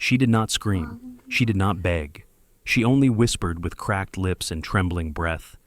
She did not scream. She did not beg. She only whispered with cracked lips and trembling breath,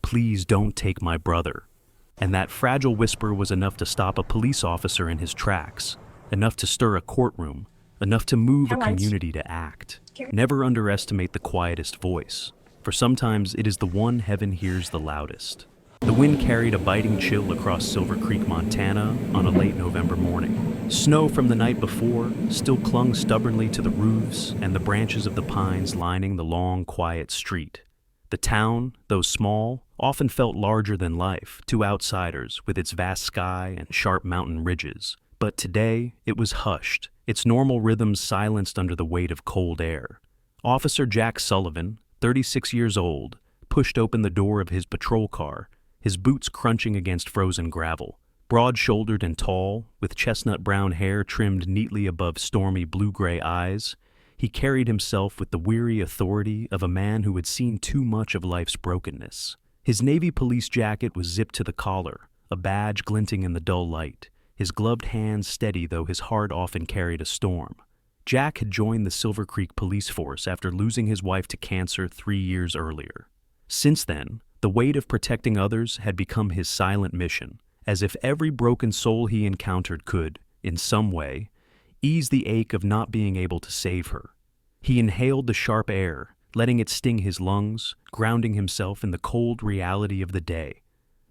"Please don't take my brother." And that fragile whisper was enough to stop a police officer in his tracks, enough to stir a courtroom, enough to move a community to act. Never underestimate the quietest voice, for sometimes it is the one heaven hears the loudest. The wind carried a biting chill across Silver Creek, Montana on a late November morning. Snow from the night before still clung stubbornly to the roofs and the branches of the pines lining the long, quiet street. The town, though small, often felt larger than life to outsiders with its vast sky and sharp mountain ridges. But today, it was hushed, its normal rhythms silenced under the weight of cold air. Officer Jack Sullivan, 36 years old, pushed open the door of his patrol car, his boots crunching against frozen gravel. Broad-shouldered and tall, with chestnut-brown hair trimmed neatly above stormy blue-gray eyes, he carried himself with the weary authority of a man who had seen too much of life's brokenness. His navy police jacket was zipped to the collar, a badge glinting in the dull light, his gloved hands steady though his heart often carried a storm. Jack had joined the Silver Creek police force after losing his wife to cancer 3 years earlier. Since then, the weight of protecting others had become his silent mission, as if every broken soul he encountered could, in some way, ease the ache of not being able to save her. He inhaled the sharp air, letting it sting his lungs, grounding himself in the cold reality of the day.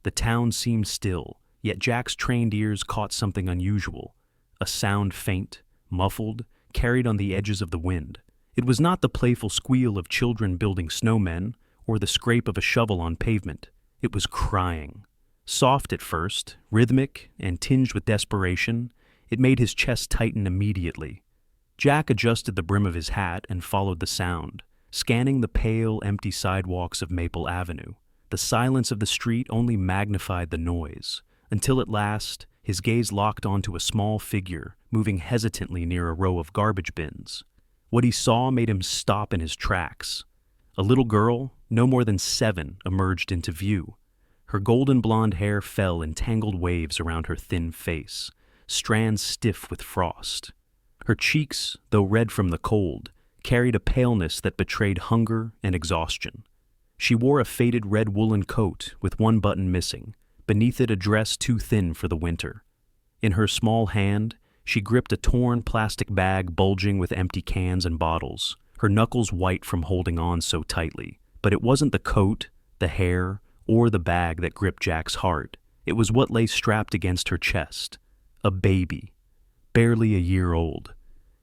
The town seemed still, yet Jack's trained ears caught something unusual, a sound faint, muffled, carried on the edges of the wind. It was not the playful squeal of children building snowmen or the scrape of a shovel on pavement. It was crying. Soft at first, rhythmic, and tinged with desperation, it made his chest tighten immediately. Jack adjusted the brim of his hat and followed the sound, scanning the pale, empty sidewalks of Maple Avenue. The silence of the street only magnified the noise, until at last his gaze locked onto a small figure moving hesitantly near a row of garbage bins. What he saw made him stop in his tracks. A little girl, no more than 7, emerged into view. Her golden blonde hair fell in tangled waves around her thin face, strands stiff with frost. Her cheeks, though red from the cold, carried a paleness that betrayed hunger and exhaustion. She wore a faded red woolen coat with one button missing, beneath it a dress too thin for the winter. In her small hand, she gripped a torn plastic bag bulging with empty cans and bottles, her knuckles white from holding on so tightly. But it wasn't the coat, the hair, or the bag that gripped Jack's heart. It was what lay strapped against her chest. A baby, barely a year old.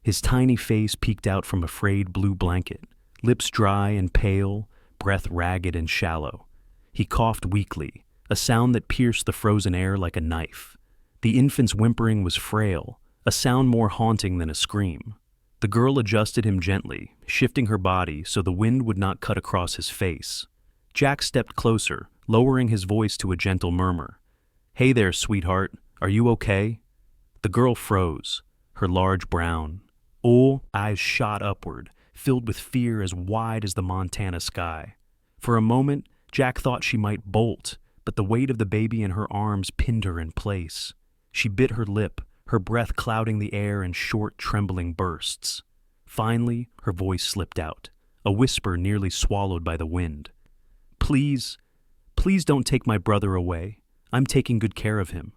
His tiny face peeked out from a frayed blue blanket, lips dry and pale, breath ragged and shallow. He coughed weakly, a sound that pierced the frozen air like a knife. The infant's whimpering was frail, a sound more haunting than a scream. The girl adjusted him gently, shifting her body so the wind would not cut across his face. Jack stepped closer, lowering his voice to a gentle murmur. "Hey there, sweetheart. Are you okay?" The girl froze, her large brown eyes shot upward, filled with fear as wide as the Montana sky. For a moment, Jack thought she might bolt, but the weight of the baby in her arms pinned her in place. She bit her lip, her breath clouding the air in short, trembling bursts. Finally, her voice slipped out, a whisper nearly swallowed by the wind. Please don't take my brother away. I'm taking good care of him."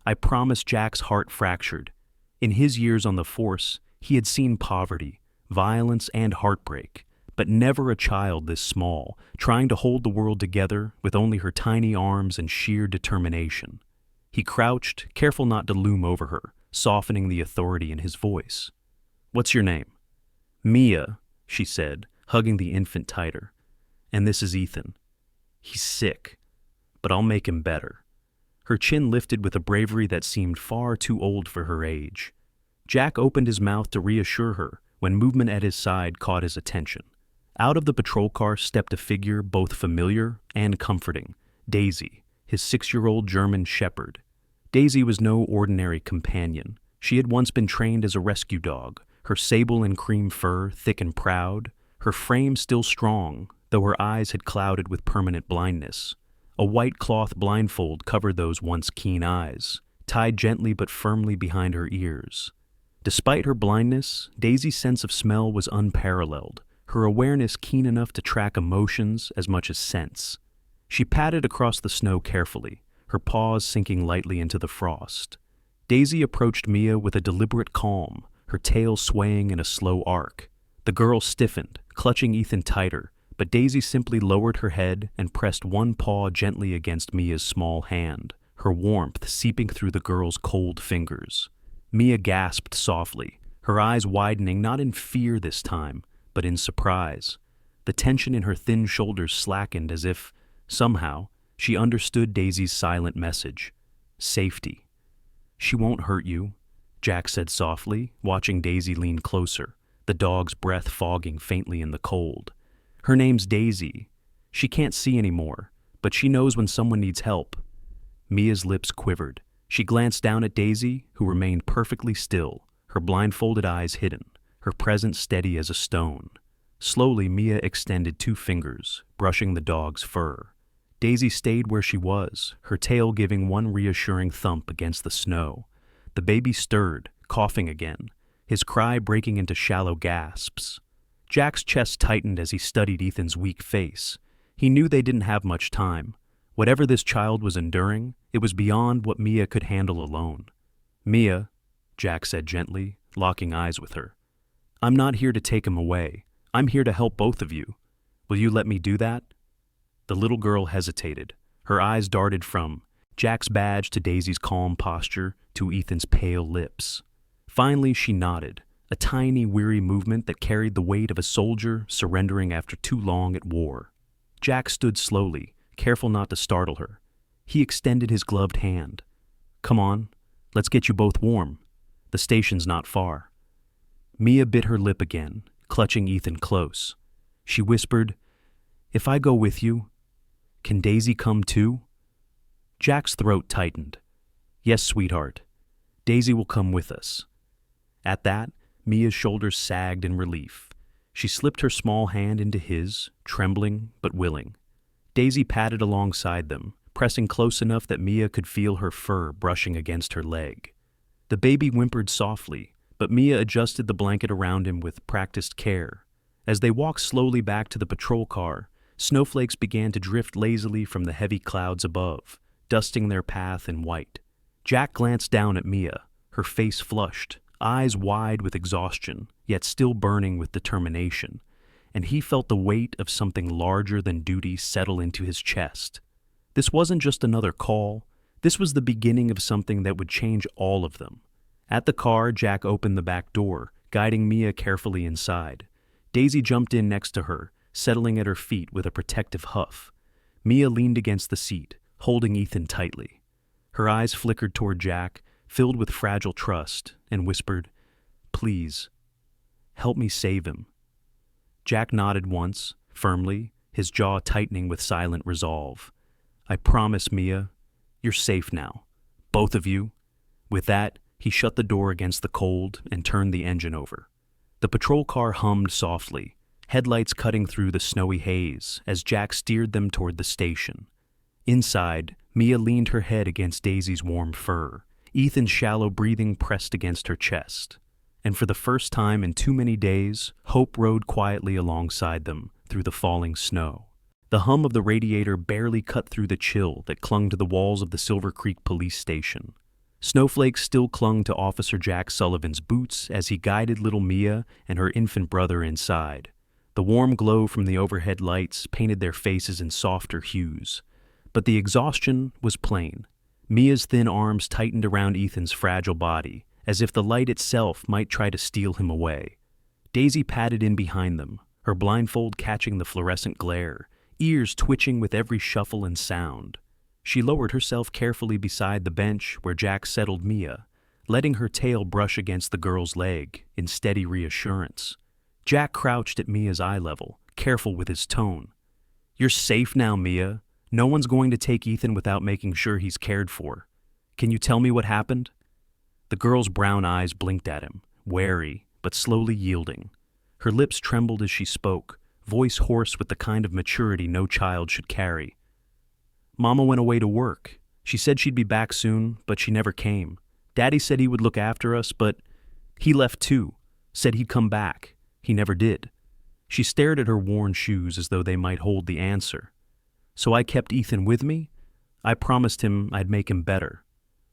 I promise." Jack's heart fractured. In his years on the force, he had seen poverty, violence, and heartbreak, but never a child this small, trying to hold the world together with only her tiny arms and sheer determination. He crouched, careful not to loom over her, softening the authority in his voice. "What's your name?" "Mia," she said, hugging the infant tighter. "And this is Ethan. He's sick, but I'll make him better." Her chin lifted with a bravery that seemed far too old for her age. Jack opened his mouth to reassure her when movement at his side caught his attention. Out of the patrol car stepped a figure both familiar and comforting, Daisy, his 6-year-old German shepherd. Daisy was no ordinary companion. She had once been trained as a rescue dog, her sable and cream fur thick and proud, her frame still strong, though her eyes had clouded with permanent blindness. A white cloth blindfold covered those once keen eyes, tied gently but firmly behind her ears. Despite her blindness, Daisy's sense of smell was unparalleled, her awareness keen enough to track emotions as much as sense. She padded across the snow carefully, her paws sinking lightly into the frost. Daisy approached Mia with a deliberate calm, her tail swaying in a slow arc. The girl stiffened, clutching Ethan tighter, but Daisy simply lowered her head and pressed one paw gently against Mia's small hand, her warmth seeping through the girl's cold fingers. Mia gasped softly, her eyes widening not in fear this time, but in surprise. The tension in her thin shoulders slackened as if, somehow, she understood Daisy's silent message. Safety. "She won't hurt you," Jack said softly, watching Daisy lean closer, the dog's breath fogging faintly in the cold. "Her name's Daisy. She can't see anymore, but she knows when someone needs help." Mia's lips quivered. She glanced down at Daisy, who remained perfectly still, her blindfolded eyes hidden, her presence steady as a stone. Slowly, Mia extended 2 fingers, brushing the dog's fur. Daisy stayed where she was, her tail giving one reassuring thump against the snow. The baby stirred, coughing again, his cry breaking into shallow gasps. Jack's chest tightened as he studied Ethan's weak face. He knew they didn't have much time. Whatever this child was enduring, it was beyond what Mia could handle alone. "Mia," Jack said gently, locking eyes with her. "I'm not here to take him away. I'm here to help both of you. Will you let me do that?" The little girl hesitated. Her eyes darted from Jack's badge to Daisy's calm posture to Ethan's pale lips. Finally, she nodded, a tiny, weary movement that carried the weight of a soldier surrendering after too long at war. Jack stood slowly, careful not to startle her. He extended his gloved hand. "Come on, let's get you both warm. The station's not far." Mia bit her lip again, clutching Ethan close. She whispered, "If I go with you, can Daisy come too?" Jack's throat tightened. "Yes, sweetheart. Daisy will come with us." At that, Mia's shoulders sagged in relief. She slipped her small hand into his, trembling but willing. Daisy padded alongside them, pressing close enough that Mia could feel her fur brushing against her leg. The baby whimpered softly, but Mia adjusted the blanket around him with practiced care. As they walked slowly back to the patrol car, snowflakes began to drift lazily from the heavy clouds above, dusting their path in white. Jack glanced down at Mia, her face flushed, eyes wide with exhaustion, yet still burning with determination, and he felt the weight of something larger than duty settle into his chest. This wasn't just another call. This was the beginning of something that would change all of them. At the car, Jack opened the back door, guiding Mia carefully inside. Daisy jumped in next to her, settling at her feet with a protective huff. Mia leaned against the seat, holding Ethan tightly. Her eyes flickered toward Jack, filled with fragile trust, and whispered, "Please, help me save him." Jack nodded once, firmly, his jaw tightening with silent resolve. "I promise, Mia, you're safe now. Both of you." With that, he shut the door against the cold and turned the engine over. The patrol car hummed softly, headlights cutting through the snowy haze as Jack steered them toward the station. Inside, Mia leaned her head against Daisy's warm fur, Ethan's shallow breathing pressed against her chest. And for the first time in too many days, hope rode quietly alongside them through the falling snow. The hum of the radiator barely cut through the chill that clung to the walls of the Silver Creek police station. Snowflakes still clung to Officer Jack Sullivan's boots as he guided little Mia and her infant brother inside. The warm glow from the overhead lights painted their faces in softer hues. But the exhaustion was plain. Mia's thin arms tightened around Ethan's fragile body, as if the light itself might try to steal him away. Daisy padded in behind them, her blindfold catching the fluorescent glare, ears twitching with every shuffle and sound. She lowered herself carefully beside the bench where Jack settled Mia, letting her tail brush against the girl's leg in steady reassurance. Jack crouched at Mia's eye level, careful with his tone. "You're safe now, Mia. No one's going to take Ethan without making sure he's cared for. Can you tell me what happened?" The girl's brown eyes blinked at him, wary, but slowly yielding. Her lips trembled as she spoke, voice hoarse with the kind of maturity no child should carry. "Mama went away to work. She said she'd be back soon, but she never came. Daddy said he would look after us, but He left too, said he'd come back. He never did. She stared at her worn shoes as though they might hold the answer. So I kept Ethan with me? I promised him I'd make him better.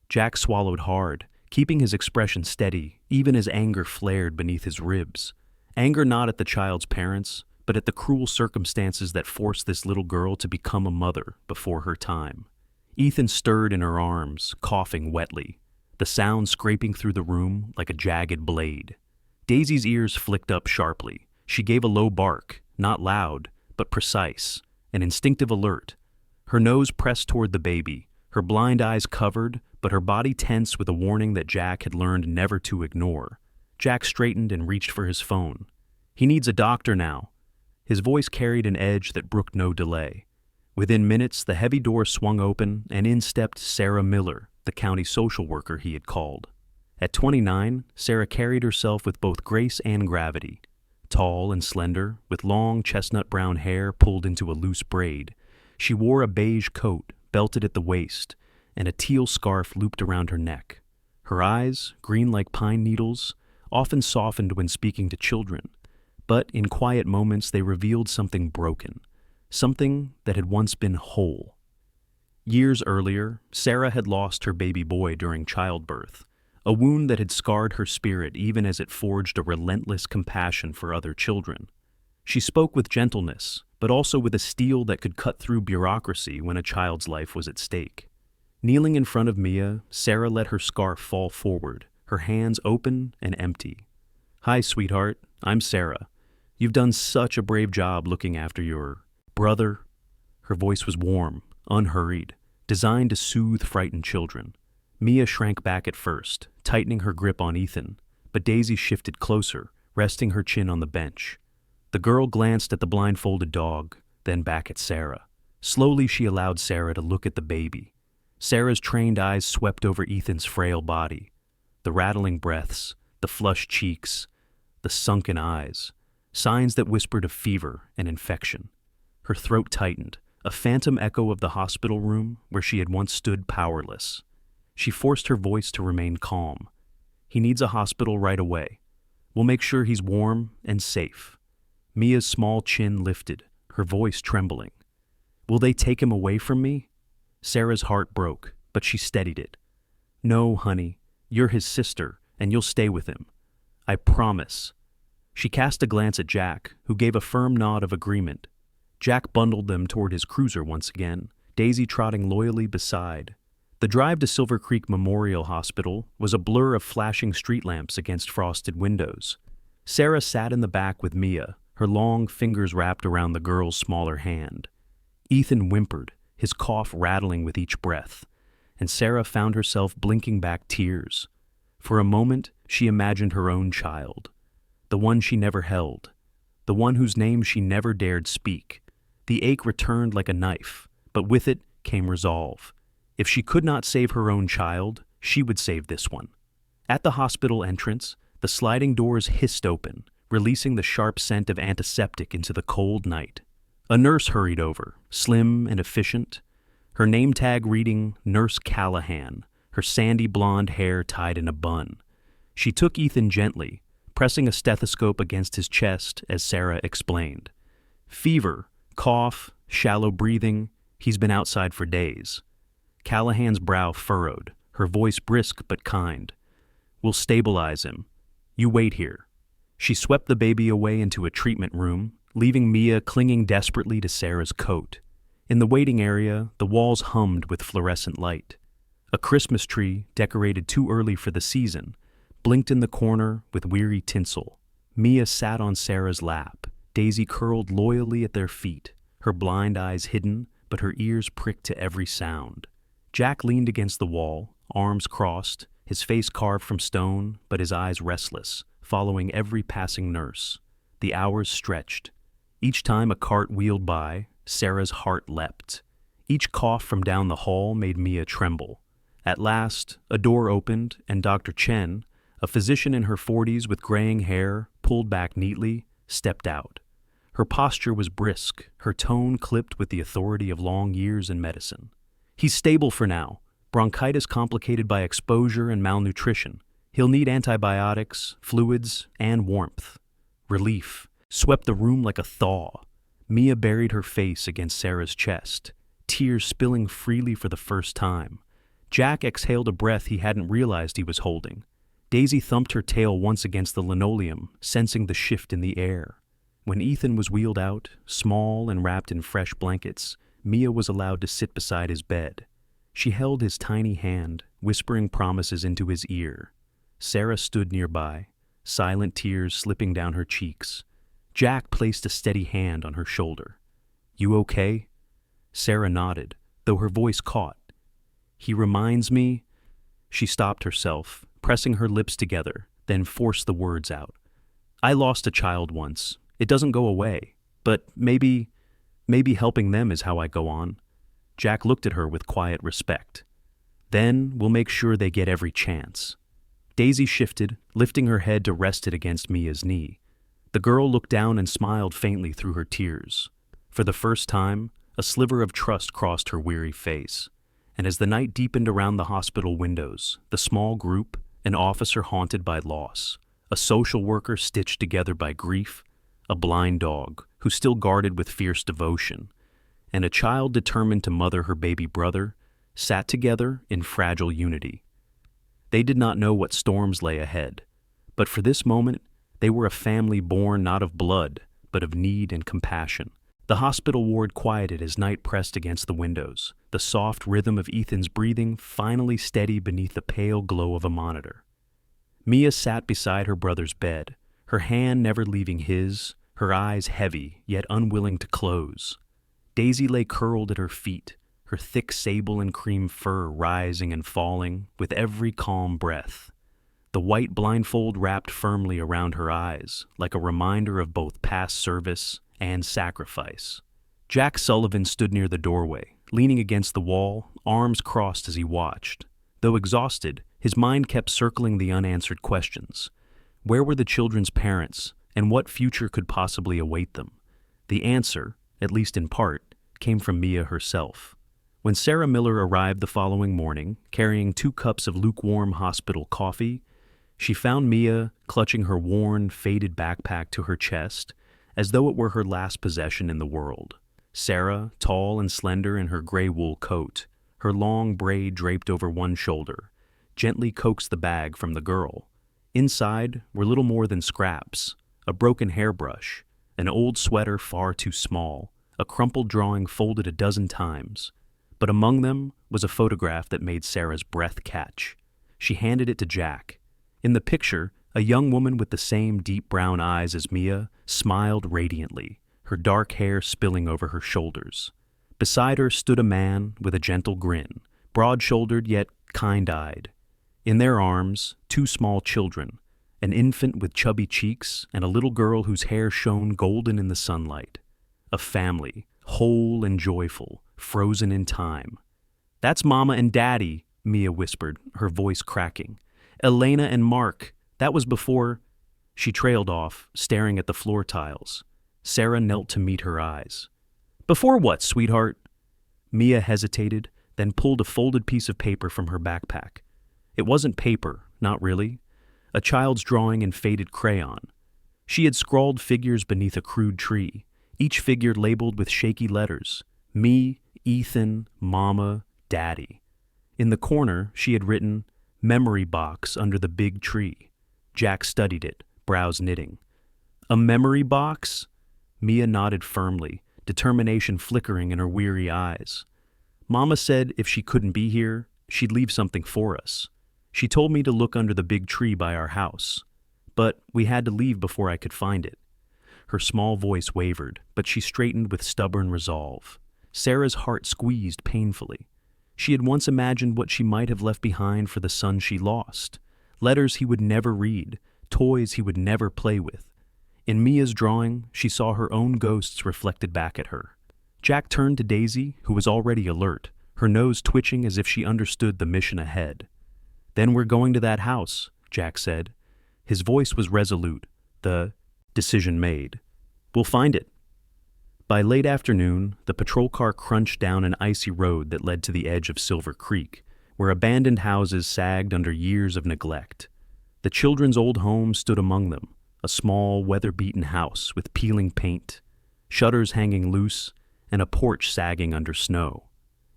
Jack swallowed hard, keeping his expression steady, even as anger flared beneath his ribs. Anger not at the child's parents, but at the cruel circumstances that forced this little girl to become a mother before her time. Ethan stirred in her arms, coughing wetly, the sound scraping through the room like a jagged blade. Daisy's ears flicked up sharply. She gave a low bark, not loud, but precise, an instinctive alert. Her nose pressed toward the baby, her blind eyes covered, but her body tense with a warning that Jack had learned never to ignore. Jack straightened and reached for his phone. He needs a doctor now. His voice carried an edge that brooked no delay. Within minutes, the heavy door swung open, and in stepped Sarah Miller, the county social worker he had called. At 29, Sarah carried herself with both grace and gravity. Tall and slender, with long chestnut-brown hair pulled into a loose braid, she wore a beige coat, belted at the waist, and a teal scarf looped around her neck. Her eyes, green like pine needles, often softened when speaking to children, but in quiet moments they revealed something broken, something that had once been whole. Years earlier, Sarah had lost her baby boy during childbirth, a wound that had scarred her spirit even as it forged a relentless compassion for other children. She spoke with gentleness, but also with a steel that could cut through bureaucracy when a child's life was at stake. Kneeling in front of Mia, Sarah let her scarf fall forward, her hands open and empty. "Hi, sweetheart. I'm Sarah. You've done such a brave job looking after your brother." Her voice was warm, unhurried, designed to soothe frightened children. Mia shrank back at first, tightening her grip on Ethan, but Daisy shifted closer, resting her chin on the bench. The girl glanced at the blindfolded dog, then back at Sarah. Slowly she allowed Sarah to look at the baby. Sarah's trained eyes swept over Ethan's frail body. The rattling breaths, the flushed cheeks, the sunken eyes, signs that whispered of fever and infection. Her throat tightened, a phantom echo of the hospital room where she had once stood powerless. She forced her voice to remain calm. "He needs a hospital right away. We'll make sure he's warm and safe." Mia's small chin lifted, her voice trembling. "Will they take him away from me?" Sarah's heart broke, but she steadied it. "No, honey, you're his sister, and you'll stay with him. I promise." She cast a glance at Jack, who gave a firm nod of agreement. Jack bundled them toward his cruiser once again, Daisy trotting loyally beside. The drive to Silver Creek Memorial Hospital was a blur of flashing street lamps against frosted windows. Sarah sat in the back with Mia, her long fingers wrapped around the girl's smaller hand. Ethan whimpered, his cough rattling with each breath, and Sarah found herself blinking back tears. For a moment, she imagined her own child, the one she never held, the one whose name she never dared speak. The ache returned like a knife, but with it came resolve. If she could not save her own child, she would save this one. At the hospital entrance, the sliding doors hissed open, releasing the sharp scent of antiseptic into the cold night. A nurse hurried over, slim and efficient, her name tag reading Nurse Callahan, her sandy blonde hair tied in a bun. She took Ethan gently, pressing a stethoscope against his chest as Sarah explained. "Fever, cough, shallow breathing. He's been outside for days." Callahan's brow furrowed, her voice brisk but kind. "We'll stabilize him. You wait here." She swept the baby away into a treatment room, leaving Mia clinging desperately to Sarah's coat. In the waiting area, the walls hummed with fluorescent light. A Christmas tree, decorated too early for the season, blinked in the corner with weary tinsel. Mia sat on Sarah's lap, Daisy curled loyally at their feet, her blind eyes hidden, but her ears pricked to every sound. Jack leaned against the wall, arms crossed, his face carved from stone, but his eyes restless, following every passing nurse. The hours stretched. Each time a cart wheeled by, Sarah's heart leapt. Each cough from down the hall made Mia tremble. At last, a door opened, and Dr. Chen, a physician in her 40s with graying hair, pulled back neatly, stepped out. Her posture was brisk, her tone clipped with the authority of long years in medicine. "He's stable for now. Bronchitis complicated by exposure and malnutrition. He'll need antibiotics, fluids, and warmth. Relief swept the room like a thaw. Mia buried her face against Sarah's chest, tears spilling freely for the first time. Jack exhaled a breath he hadn't realized he was holding. Daisy thumped her tail once against the linoleum, sensing the shift in the air. When Ethan was wheeled out, small and wrapped in fresh blankets, Mia was allowed to sit beside his bed. She held his tiny hand, whispering promises into his ear. Sarah stood nearby, silent tears slipping down her cheeks. Jack placed a steady hand on her shoulder. "You okay?" Sarah nodded, though her voice caught. "He reminds me—" She stopped herself, pressing her lips together, then forced the words out. "I lost a child once. It doesn't go away, but maybe helping them is how I go on." Jack looked at her with quiet respect. "Then we'll make sure they get every chance." Daisy shifted, lifting her head to rest it against Mia's knee. The girl looked down and smiled faintly through her tears. For the first time, a sliver of trust crossed her weary face. And as the night deepened around the hospital windows, the small group, an officer haunted by loss, a social worker stitched together by grief, a blind dog who still guarded with fierce devotion, and a child determined to mother her baby brother, sat together in fragile unity. They did not know what storms lay ahead, but for this moment, they were a family born not of blood, but of need and compassion. The hospital ward quieted as night pressed against the windows, the soft rhythm of Ethan's breathing finally steady beneath the pale glow of a monitor. Mia sat beside her brother's bed, her hand never leaving his, her eyes heavy yet unwilling to close. Daisy lay curled at her feet, her thick sable and cream fur rising and falling with every calm breath. The white blindfold wrapped firmly around her eyes, like a reminder of both past service and sacrifice. Jack Sullivan stood near the doorway, leaning against the wall, arms crossed as he watched. Though exhausted, his mind kept circling the unanswered questions. Where were the children's parents, and what future could possibly await them? The answer, at least in part, came from Mia herself. When Sarah Miller arrived the following morning, carrying 2 cups of lukewarm hospital coffee, she found Mia clutching her worn, faded backpack to her chest, as though it were her last possession in the world. Sarah, tall and slender in her gray wool coat, her long braid draped over one shoulder, gently coaxed the bag from the girl. Inside were little more than scraps, a broken hairbrush, an old sweater far too small, a crumpled drawing folded a dozen times. But among them was a photograph that made Sarah's breath catch. She handed it to Jack. In the picture, a young woman with the same deep brown eyes as Mia smiled radiantly, her dark hair spilling over her shoulders. Beside her stood a man with a gentle grin, broad-shouldered yet kind-eyed. In their arms, 2 small children, an infant with chubby cheeks and a little girl whose hair shone golden in the sunlight. A family, whole and joyful, frozen in time. "That's Mama and Daddy," Mia whispered, her voice cracking. "Elena and Mark, that was before—" She trailed off, staring at the floor tiles. Sarah knelt to meet her eyes. "Before what, sweetheart?" Mia hesitated, then pulled a folded piece of paper from her backpack. It wasn't paper, not really. A child's drawing in faded crayon. She had scrawled figures beneath a crude tree, each figure labeled with shaky letters. Me, Ethan, Mama, Daddy. In the corner, she had written, "Memory box under the big tree." Jack studied it, brows knitting. "A memory box?" Mia nodded firmly, determination flickering in her weary eyes. "Mama said if she couldn't be here, she'd leave something for us. She told me to look under the big tree by our house. But we had to leave before I could find it." Her small voice wavered, but she straightened with stubborn resolve. Sarah's heart squeezed painfully. She had once imagined what she might have left behind for the son she lost. Letters he would never read, toys he would never play with. In Mia's drawing, she saw her own ghosts reflected back at her. Jack turned to Daisy, who was already alert, her nose twitching as if she understood the mission ahead. "Then we're going to that house," Jack said. His voice was resolute, the decision made. "We'll find it." By late afternoon, the patrol car crunched down an icy road that led to the edge of Silver Creek, where abandoned houses sagged under years of neglect. The children's old home stood among them, a small, weather-beaten house with peeling paint, shutters hanging loose, and a porch sagging under snow.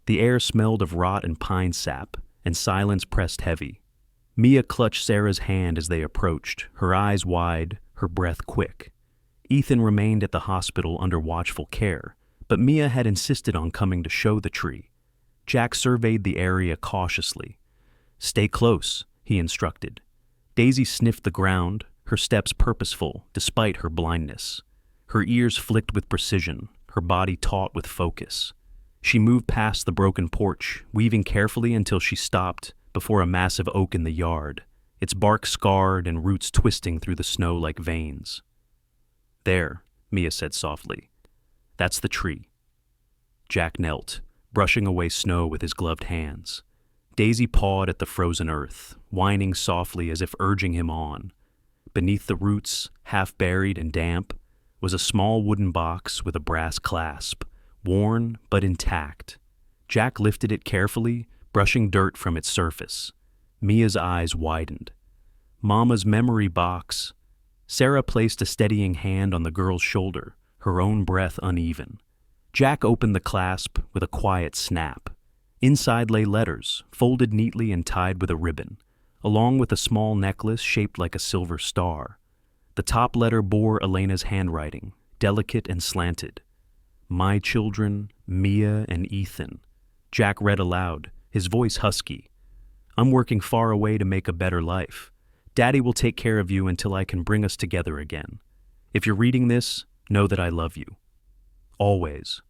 The air smelled of rot and pine sap, and silence pressed heavy. Mia clutched Sarah's hand as they approached, her eyes wide, her breath quick. Ethan remained at the hospital under watchful care, but Mia had insisted on coming to show the tree. Jack surveyed the area cautiously. "Stay close," he instructed. Daisy sniffed the ground, her steps purposeful despite her blindness. Her ears flicked with precision, her body taut with focus. She moved past the broken porch, weaving carefully until she stopped before a massive oak in the yard, its bark scarred and roots twisting through the snow like veins. "There," Mia said softly. "That's the tree." Jack knelt, brushing away snow with his gloved hands. Daisy pawed at the frozen earth, whining softly as if urging him on. Beneath the roots, half buried and damp, was a small wooden box with a brass clasp, worn but intact. Jack lifted it carefully, brushing dirt from its surface. Mia's eyes widened. "Mama's memory box." Sarah placed a steadying hand on the girl's shoulder, her own breath uneven. Jack opened the clasp with a quiet snap. Inside lay letters, folded neatly and tied with a ribbon, along with a small necklace shaped like a silver star. The top letter bore Elena's handwriting, delicate and slanted. "My children, Mia and Ethan." Jack read aloud, his voice husky. "I'm working far away to make a better life. Daddy will take care of you until I can bring us together again. If you're reading this, know that I love you. Always."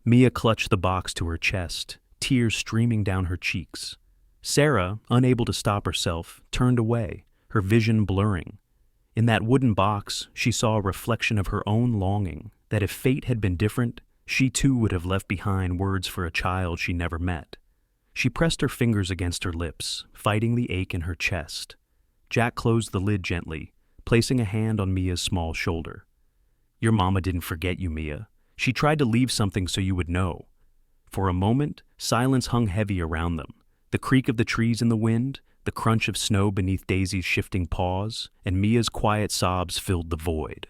Mia clutched the box to her chest, tears streaming down her cheeks. Sarah, unable to stop herself, turned away, her vision blurring. In that wooden box, she saw a reflection of her own longing, that if fate had been different, she too would have left behind words for a child she never met. She pressed her fingers against her lips, fighting the ache in her chest. Jack closed the lid gently, placing a hand on Mia's small shoulder. "Your mama didn't forget you, Mia. She tried to leave something so you would know." For a moment, silence hung heavy around them. The creak of the trees in the wind, the crunch of snow beneath Daisy's shifting paws, and Mia's quiet sobs filled the void.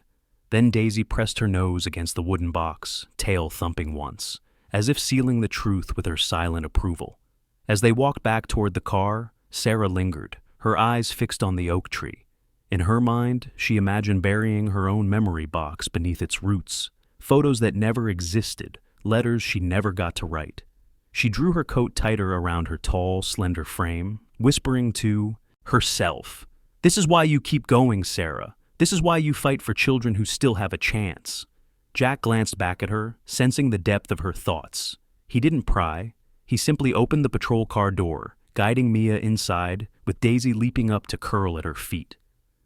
Then Daisy pressed her nose against the wooden box, tail thumping once, as if sealing the truth with her silent approval. As they walked back toward the car, Sarah lingered, her eyes fixed on the oak tree. In her mind, she imagined burying her own memory box beneath its roots, photos that never existed, letters she never got to write. She drew her coat tighter around her tall, slender frame, whispering to herself, "This is why you keep going, Sarah. This is why you fight for children who still have a chance." Jack glanced back at her, sensing the depth of her thoughts. He didn't pry. He simply opened the patrol car door, guiding Mia inside, with Daisy leaping up to curl at her feet.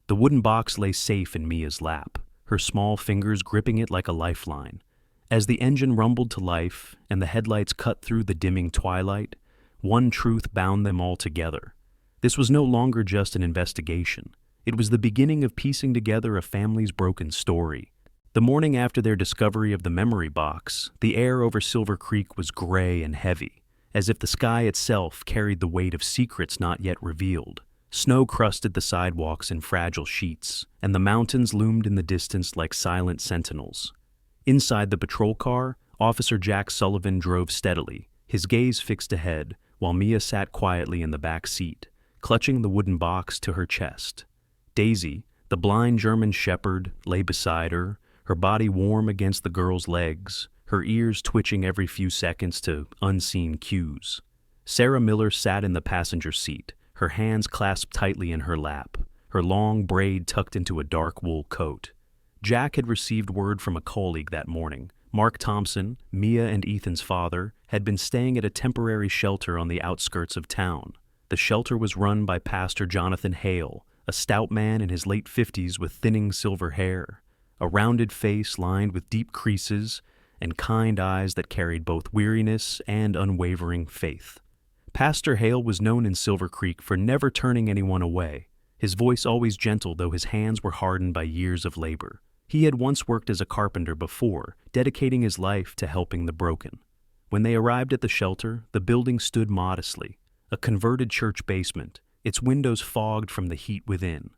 The wooden box lay safe in Mia's lap, her small fingers gripping it like a lifeline. As the engine rumbled to life and the headlights cut through the dimming twilight, one truth bound them all together. This was no longer just an investigation. It was the beginning of piecing together a family's broken story. The morning after their discovery of the memory box, the air over Silver Creek was gray and heavy, as if the sky itself carried the weight of secrets not yet revealed. Snow crusted the sidewalks in fragile sheets, and the mountains loomed in the distance like silent sentinels. Inside the patrol car, Officer Jack Sullivan drove steadily, his gaze fixed ahead, while Mia sat quietly in the back seat, clutching the wooden box to her chest. Daisy, the blind German shepherd, lay beside her, her body warm against the girl's legs, her ears twitching every few seconds to unseen cues. Sarah Miller sat in the passenger seat, her hands clasped tightly in her lap, her long braid tucked into a dark wool coat. Jack had received word from a colleague that morning. Mark Thompson, Mia and Ethan's father, had been staying at a temporary shelter on the outskirts of town. The shelter was run by Pastor Jonathan Hale, a stout man in his late 50s with thinning silver hair, a rounded face lined with deep creases, and kind eyes that carried both weariness and unwavering faith. Pastor Hale was known in Silver Creek for never turning anyone away, his voice always gentle though his hands were hardened by years of labor. He had once worked as a carpenter before, dedicating his life to helping the broken. When they arrived at the shelter, the building stood modestly, a converted church basement, its windows fogged from the heat within.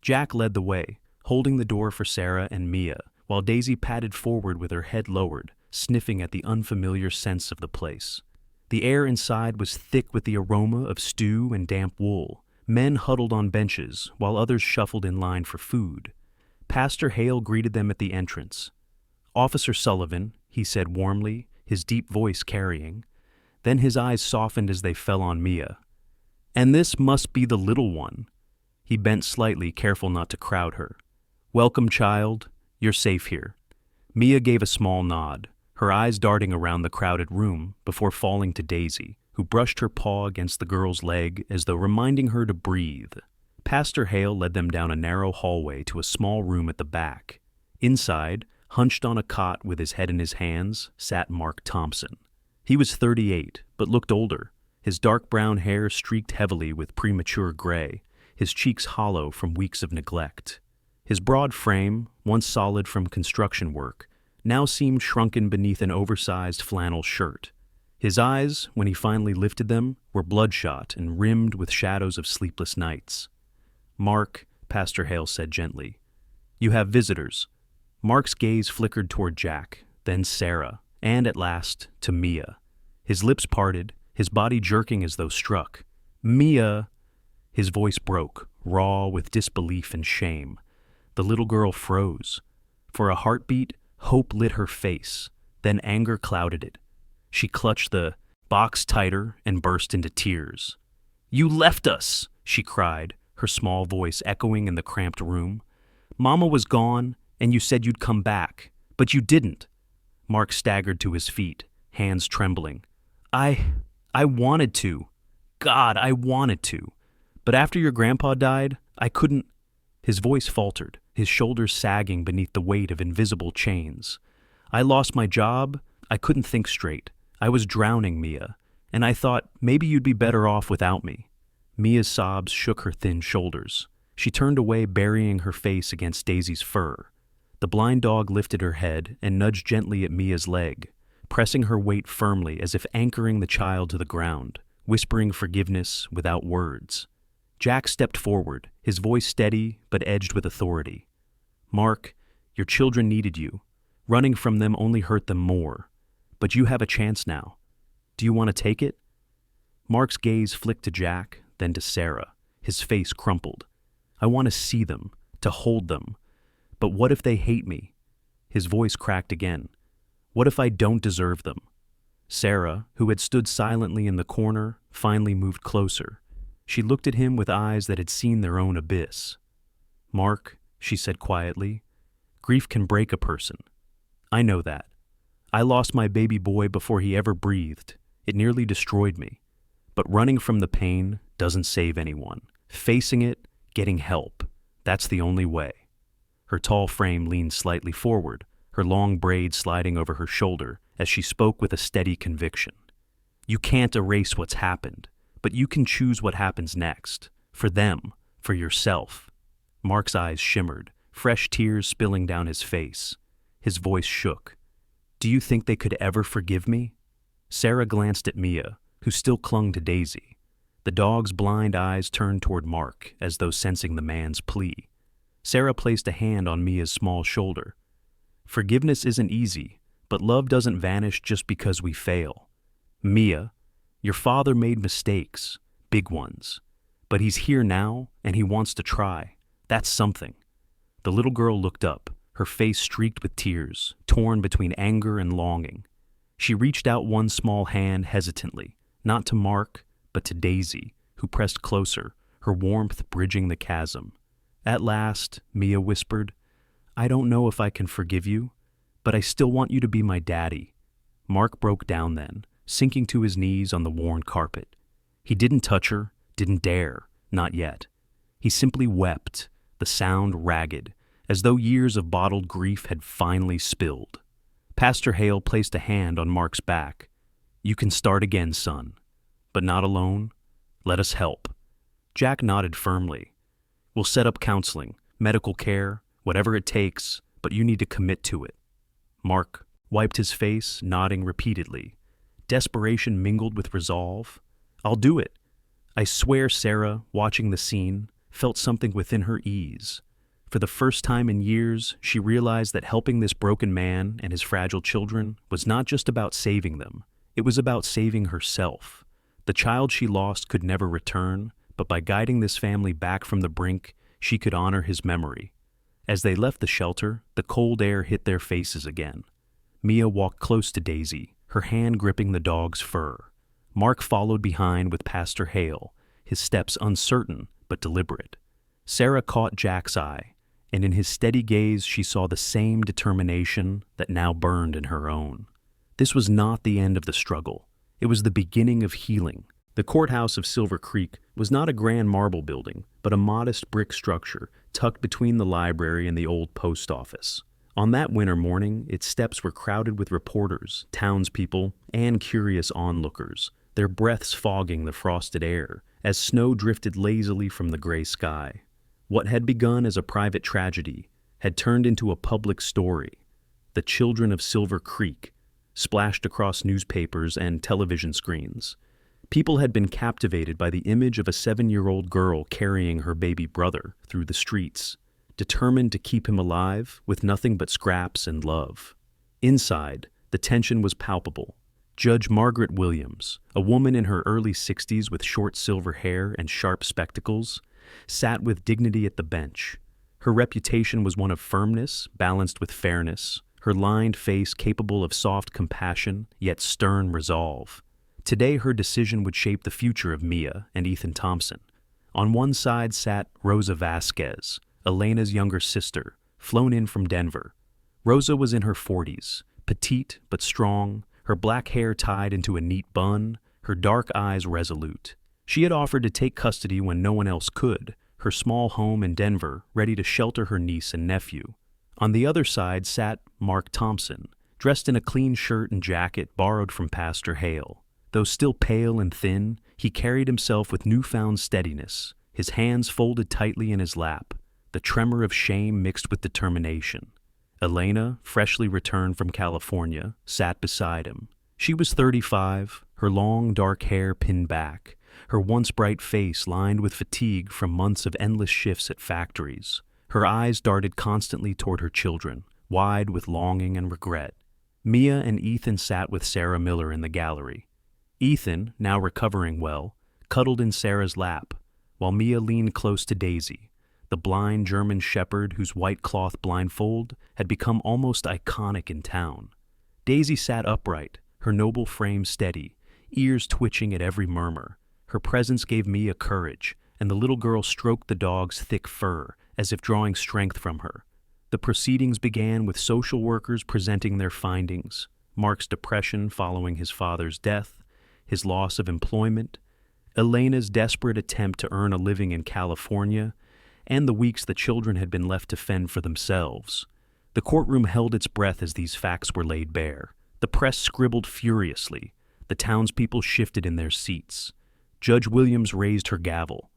Jack led the way, holding the door for Sarah and Mia, while Daisy padded forward with her head lowered, sniffing at the unfamiliar scents of the place. The air inside was thick with the aroma of stew and damp wool. Men huddled on benches, while others shuffled in line for food. Pastor Hale greeted them at the entrance. "Officer Sullivan," he said warmly, his deep voice carrying. Then his eyes softened as they fell on Mia. "And this must be the little one." He bent slightly, careful not to crowd her. "Welcome, child. You're safe here." Mia gave a small nod, her eyes darting around the crowded room before falling to Daisy, who brushed her paw against the girl's leg as though reminding her to breathe. Pastor Hale led them down a narrow hallway to a small room at the back. Inside, hunched on a cot with his head in his hands, sat Mark Thompson. He was 38, but looked older, his dark brown hair streaked heavily with premature gray, his cheeks hollow from weeks of neglect. His broad frame, once solid from construction work, now seemed shrunken beneath an oversized flannel shirt. His eyes, when he finally lifted them, were bloodshot and rimmed with shadows of sleepless nights. "Mark," Pastor Hale said gently, "you have visitors." Mark's gaze flickered toward Jack, then Sarah, and at last to Mia. His lips parted, his body jerking as though struck. "Mia!" His voice broke, raw with disbelief and shame. The little girl froze. For a heartbeat, hope lit her face, then anger clouded it. She clutched the box tighter and burst into tears. "You left us!" she cried, her small voice echoing in the cramped room. "Mama was gone, and you said you'd come back, but you didn't." Mark staggered to his feet, hands trembling. I wanted to. God, I wanted to. But after your grandpa died, I couldn't." His voice faltered, his shoulders sagging beneath the weight of invisible chains. "I lost my job. I couldn't think straight. I was drowning, Mia, and I thought maybe you'd be better off without me." Mia's sobs shook her thin shoulders. She turned away, burying her face against Daisy's fur. The blind dog lifted her head and nudged gently at Mia's leg, pressing her weight firmly as if anchoring the child to the ground, whispering forgiveness without words. Jack stepped forward, his voice steady but edged with authority. "Mark, your children needed you. Running from them only hurt them more. But you have a chance now. Do you want to take it?" Mark's gaze flicked to Jack, then to Sarah, his face crumpled. "I want to see them, to hold them. But what if they hate me?" His voice cracked again. "What if I don't deserve them?" Sarah, who had stood silently in the corner, finally moved closer. She looked at him with eyes that had seen their own abyss. "Mark," she said quietly, "grief can break a person. I know that. I lost my baby boy before he ever breathed. It nearly destroyed me. But running from the pain doesn't save anyone. Facing it, getting help, that's the only way." Her tall frame leaned slightly forward, her long braids sliding over her shoulder as she spoke with a steady conviction. "You can't erase what's happened, but you can choose what happens next. For them, for yourself." Mark's eyes shimmered, fresh tears spilling down his face. His voice shook. "Do you think they could ever forgive me?" Sarah glanced at Mia, who still clung to Daisy. The dog's blind eyes turned toward Mark, as though sensing the man's plea. Sarah placed a hand on Mia's small shoulder. "Forgiveness isn't easy, but love doesn't vanish just because we fail. Mia, your father made mistakes, big ones. But he's here now, and he wants to try. That's something." The little girl looked up, her face streaked with tears, torn between anger and longing. She reached out one small hand hesitantly, not to Mark, but to Daisy, who pressed closer, her warmth bridging the chasm. At last, Mia whispered, "I don't know if I can forgive you, but I still want you to be my daddy." Mark broke down then, sinking to his knees on the worn carpet. He didn't touch her, didn't dare, not yet. He simply wept, the sound ragged, as though years of bottled grief had finally spilled. Pastor Hale placed a hand on Mark's back. "You can start again, son. But not alone. Let us help." Jack nodded firmly. "We'll set up counseling, medical care, whatever it takes, but you need to commit to it." Mark wiped his face, nodding repeatedly. Desperation mingled with resolve. "I'll do it. I swear Sarah, watching the scene, felt something within her ease. For the first time in years, she realized that helping this broken man and his fragile children was not just about saving them, it was about saving herself. The child she lost could never return, but by guiding this family back from the brink, she could honor his memory. As they left the shelter, the cold air hit their faces again. Mia walked close to Daisy, her hand gripping the dog's fur. Mark followed behind with Pastor Hale, his steps uncertain but deliberate. Sarah caught Jack's eye, and in his steady gaze she saw the same determination that now burned in her own. This was not the end of the struggle. It was the beginning of healing. The courthouse of Silver Creek was not a grand marble building, but a modest brick structure tucked between the library and the old post office. On that winter morning, its steps were crowded with reporters, townspeople, and curious onlookers, their breaths fogging the frosted air as snow drifted lazily from the gray sky. What had begun as a private tragedy had turned into a public story. The children of Silver Creek, splashed across newspapers and television screens. People had been captivated by the image of a 7-year-old girl carrying her baby brother through the streets, determined to keep him alive with nothing but scraps and love. Inside, the tension was palpable. Judge Margaret Williams, a woman in her early 60s with short silver hair and sharp spectacles, sat with dignity at the bench. Her reputation was one of firmness, balanced with fairness, her lined face capable of soft compassion, yet stern resolve. Today her decision would shape the future of Mia and Ethan Thompson. On one side sat Rosa Vasquez, Elena's younger sister, flown in from Denver. Rosa was in her 40s, petite but strong, her black hair tied into a neat bun, her dark eyes resolute. She had offered to take custody when no one else could, her small home in Denver ready to shelter her niece and nephew. On the other side sat Mark Thompson, dressed in a clean shirt and jacket borrowed from Pastor Hale. Though still pale and thin, he carried himself with newfound steadiness, his hands folded tightly in his lap, the tremor of shame mixed with determination. Elena, freshly returned from California, sat beside him. She was 35, her long dark hair pinned back, her once bright face lined with fatigue from months of endless shifts at factories. Her eyes darted constantly toward her children, wide with longing and regret. Mia and Ethan sat with Sarah Miller in the gallery. Ethan, now recovering well, cuddled in Sarah's lap, while Mia leaned close to Daisy, the blind German shepherd whose white cloth blindfold had become almost iconic in town. Daisy sat upright, her noble frame steady, ears twitching at every murmur. Her presence gave Mia courage, and the little girl stroked the dog's thick fur, as if drawing strength from her. The proceedings began with social workers presenting their findings, Mark's depression following his father's death, his loss of employment, Elena's desperate attempt to earn a living in California, and the weeks the children had been left to fend for themselves. The courtroom held its breath as these facts were laid bare. The press scribbled furiously. The townspeople shifted in their seats. Judge Williams raised her gavel.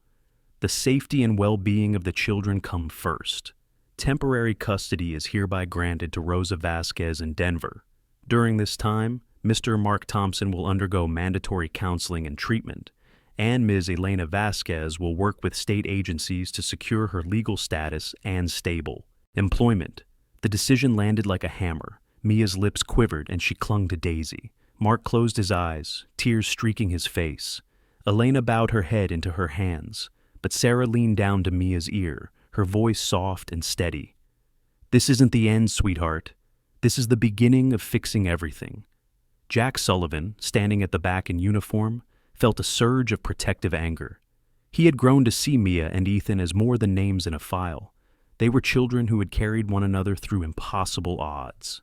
The safety and well-being of the children come first. Temporary custody is hereby granted to Rosa Vasquez in Denver. During this time, Mr. Mark Thompson will undergo mandatory counseling and treatment, and Ms. Elena Vasquez will work with state agencies to secure her legal status and stable employment. The decision landed like a hammer. Mia's lips quivered and she clung to Daisy. Mark closed his eyes, tears streaking his face. Elena bowed her head into her hands, but Sarah leaned down to Mia's ear, her voice soft and steady. "This isn't the end, sweetheart. This is the beginning of fixing everything." Jack Sullivan, standing at the back in uniform, felt a surge of protective anger. He had grown to see Mia and Ethan as more than names in a file. They were children who had carried one another through impossible odds.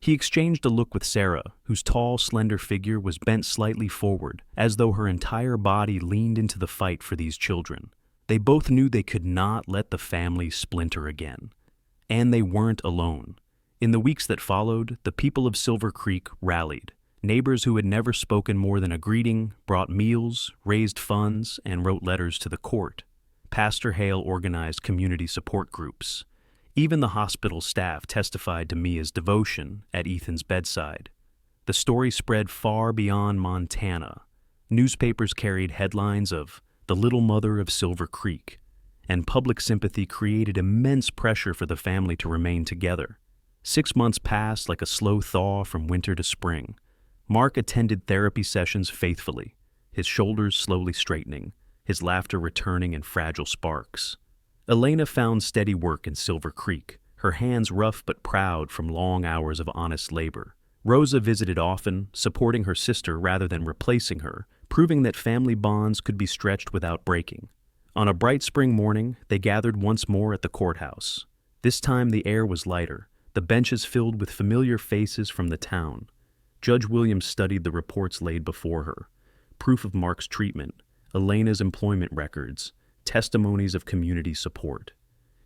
He exchanged a look with Sarah, whose tall, slender figure was bent slightly forward, as though her entire body leaned into the fight for these children. They both knew they could not let the family splinter again. And they weren't alone. In the weeks that followed, the people of Silver Creek rallied. Neighbors who had never spoken more than a greeting brought meals, raised funds, and wrote letters to the court. Pastor Hale organized community support groups. Even the hospital staff testified to Mia's devotion at Ethan's bedside. The story spread far beyond Montana. Newspapers carried headlines of the little mother of Silver Creek, and public sympathy created immense pressure for the family to remain together. 6 months passed like a slow thaw from winter to spring. Mark attended therapy sessions faithfully, his shoulders slowly straightening, his laughter returning in fragile sparks. Elena found steady work in Silver Creek, her hands rough but proud from long hours of honest labor. Rosa visited often, supporting her sister rather than replacing her, proving that family bonds could be stretched without breaking. On a bright spring morning, they gathered once more at the courthouse. This time the air was lighter, the benches filled with familiar faces from the town. Judge Williams studied the reports laid before her: proof of Mark's treatment, Elena's employment records, testimonies of community support.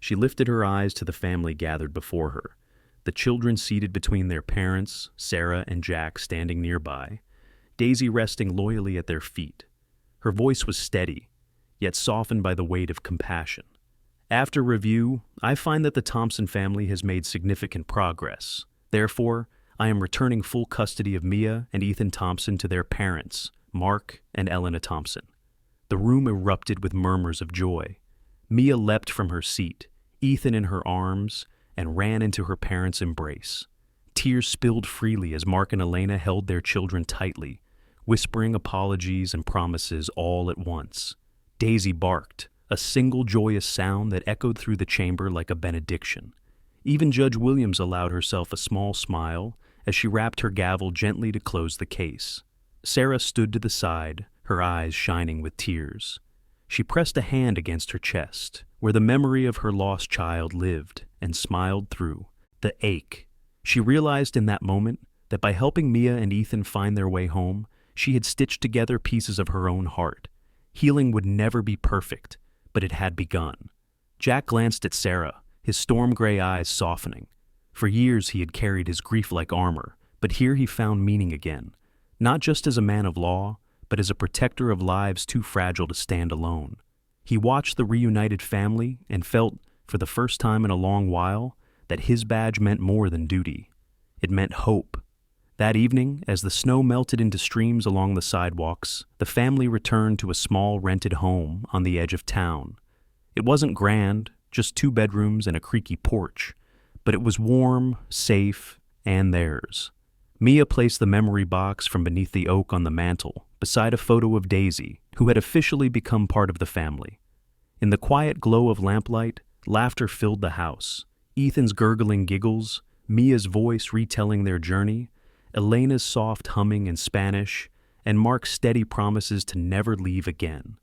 She lifted her eyes to the family gathered before her, the children seated between their parents, Sarah and Jack standing nearby, Daisy resting loyally at their feet. Her voice was steady, yet softened by the weight of compassion. After review, I find that the Thompson family has made significant progress. Therefore, I am returning full custody of Mia and Ethan Thompson to their parents, Mark and Elena Thompson. The room erupted with murmurs of joy. Mia leapt from her seat, Ethan in her arms, and ran into her parents' embrace. Tears spilled freely as Mark and Elena held their children tightly, whispering apologies and promises all at once. Daisy barked, a single joyous sound that echoed through the chamber like a benediction. Even Judge Williams allowed herself a small smile as she rapped her gavel gently to close the case. Sarah stood to the side, her eyes shining with tears. She pressed a hand against her chest, where the memory of her lost child lived, and smiled through the ache. She realized in that moment that by helping Mia and Ethan find their way home, she had stitched together pieces of her own heart. Healing would never be perfect, but it had begun. Jack glanced at Sarah, his storm-gray eyes softening. For years he had carried his grief like armor, but here he found meaning again, not just as a man of law, but as a protector of lives too fragile to stand alone. He watched the reunited family and felt, for the first time in a long while, that his badge meant more than duty. It meant hope. That evening, as the snow melted into streams along the sidewalks, the family returned to a small rented home on the edge of town. It wasn't grand, just 2 bedrooms and a creaky porch, but it was warm, safe, and theirs. Mia placed the memory box from beneath the oak on the mantel, beside a photo of Daisy, who had officially become part of the family. In the quiet glow of lamplight, laughter filled the house. Ethan's gurgling giggles, Mia's voice retelling their journey, Elena's soft humming in Spanish, and Mark's steady promises to never leave again.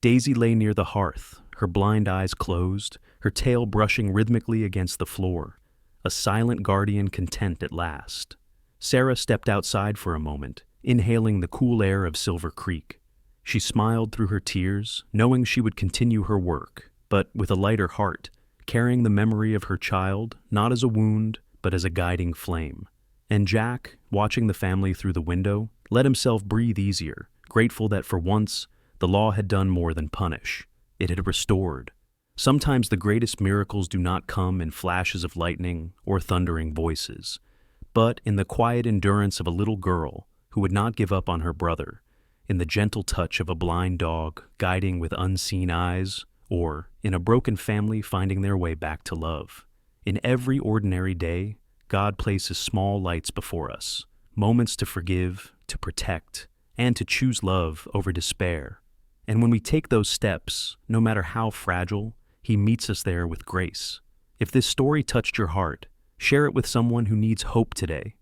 Daisy lay near the hearth, her blind eyes closed, her tail brushing rhythmically against the floor, a silent guardian content at last. Sarah stepped outside for a moment, inhaling the cool air of Silver Creek. She smiled through her tears, knowing she would continue her work, but with a lighter heart, carrying the memory of her child not as a wound, but as a guiding flame. And Jack, watching the family through the window, let himself breathe easier, grateful that for once, the law had done more than punish. It had restored. Sometimes the greatest miracles do not come in flashes of lightning or thundering voices, but in the quiet endurance of a little girl who would not give up on her brother, in the gentle touch of a blind dog guiding with unseen eyes, or in a broken family finding their way back to love. In every ordinary day, God places small lights before us, moments to forgive, to protect, and to choose love over despair. And when we take those steps, no matter how fragile, He meets us there with grace. If this story touched your heart, share it with someone who needs hope today.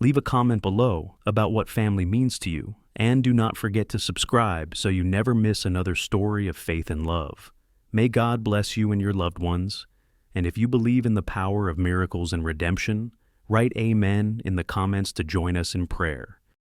Leave a comment below about what family means to you, and do not forget to subscribe so you never miss another story of faith and love. May God bless you and your loved ones. And if you believe in the power of miracles and redemption, write Amen in the comments to join us in prayer.